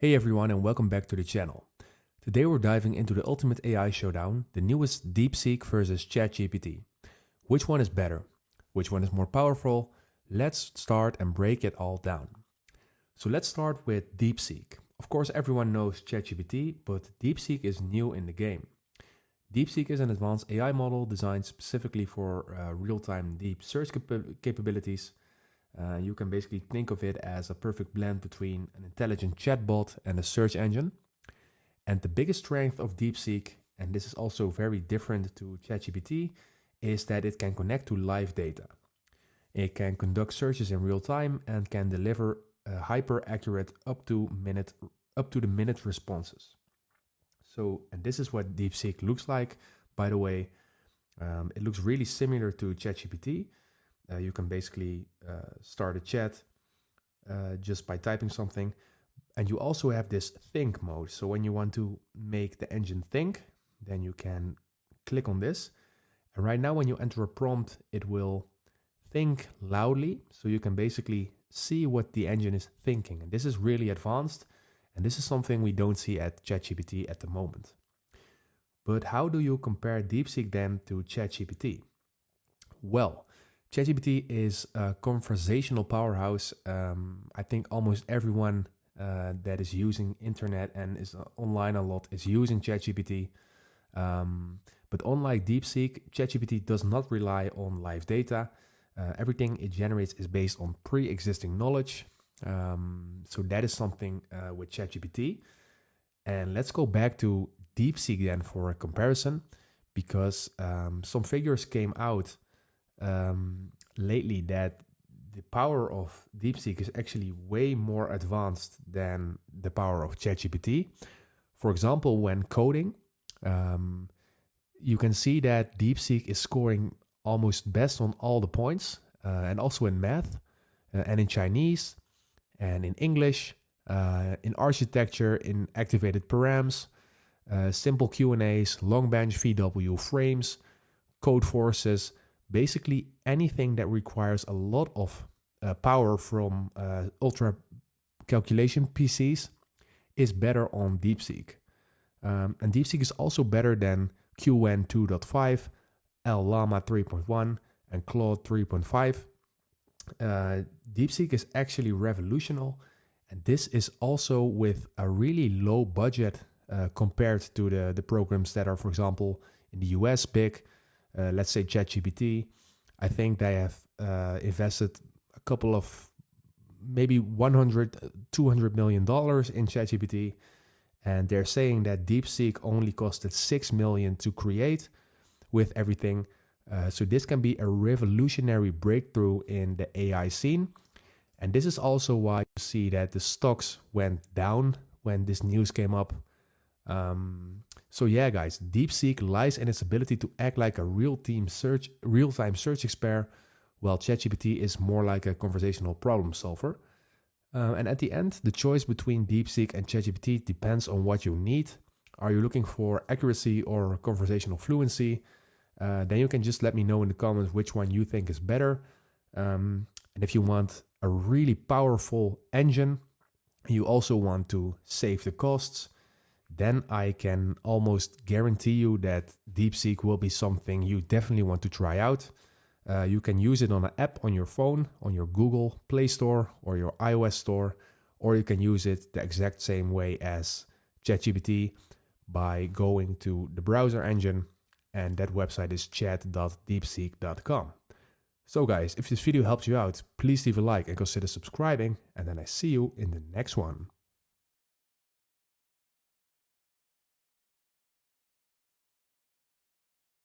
Hey everyone and welcome back to the channel. Today we're diving into the ultimate AI showdown, the newest DeepSeek versus ChatGPT. Which one is better? Which one is more powerful? Let's start and break it all down. So let's start with DeepSeek. Of course everyone knows ChatGPT, but DeepSeek is new in the game. DeepSeek is an advanced AI model designed specifically for real-time deep search capabilities. You can basically think of it as a perfect blend between an intelligent chatbot and a search engine. And the biggest strength of DeepSeek, and this is also very different to ChatGPT, is that it can connect to live data. It can conduct searches in real time and can deliver hyper-accurate up to the minute responses. So, and this is what DeepSeek looks like. By the way, it looks really similar to ChatGPT. You can basically start a chat just by typing something. And you also have this think mode. So when you want to make the engine think, then you can click on this. And right now when you enter a prompt, it will think loudly. So you can basically see what the engine is thinking. And this is really advanced. And this is something we don't see at ChatGPT at the moment. But how do you compare DeepSeek then to ChatGPT? Well, ChatGPT is a conversational powerhouse. I think almost everyone that is using internet and is online a lot is using ChatGPT. But unlike DeepSeek, ChatGPT does not rely on live data. Everything it generates is based on pre-existing knowledge. So that is something with ChatGPT. And let's go back to DeepSeek then for a comparison, because some figures came out lately that the power of DeepSeek is actually way more advanced than the power of ChatGPT. For example, when coding, you can see that DeepSeek is scoring almost best on all the points, and also in math, and in Chinese, and in English, in architecture, in activated params, simple Q&As, long bench VW frames, code forces. Basically anything that requires a lot of power from ultra calculation PCs is better on DeepSeek. And DeepSeek is also better than QN 2.5, Llama 3.1, and Claude 3.5. DeepSeek is actually revolutionary, and this is also with a really low budget compared to the programs that are, for example, in the US big. Let's say ChatGPT. I think they have invested a couple of maybe $100, $200 million in ChatGPT. And they're saying that DeepSeek only costed $6 million to create with everything. So this can be a revolutionary breakthrough in the AI scene. And this is also why you see that the stocks went down when this news came up. So yeah, guys, DeepSeek lies in its ability to act like a real-time search expert, while ChatGPT is more like a conversational problem solver. And at the end, the choice between DeepSeek and ChatGPT depends on what you need. Are you looking for accuracy or conversational fluency? Then you can just let me know in the comments which one you think is better. And if you want a really powerful engine, you also want to save the costs, then I can almost guarantee you that DeepSeek will be something you definitely want to try out. You can use it on an app on your phone, on your Google Play Store or your iOS store, or you can use it the exact same way as ChatGPT by going to the browser engine, and that website is chat.deepseek.com. So guys, if this video helps you out, please leave a like and consider subscribing, and then I see you in the next one.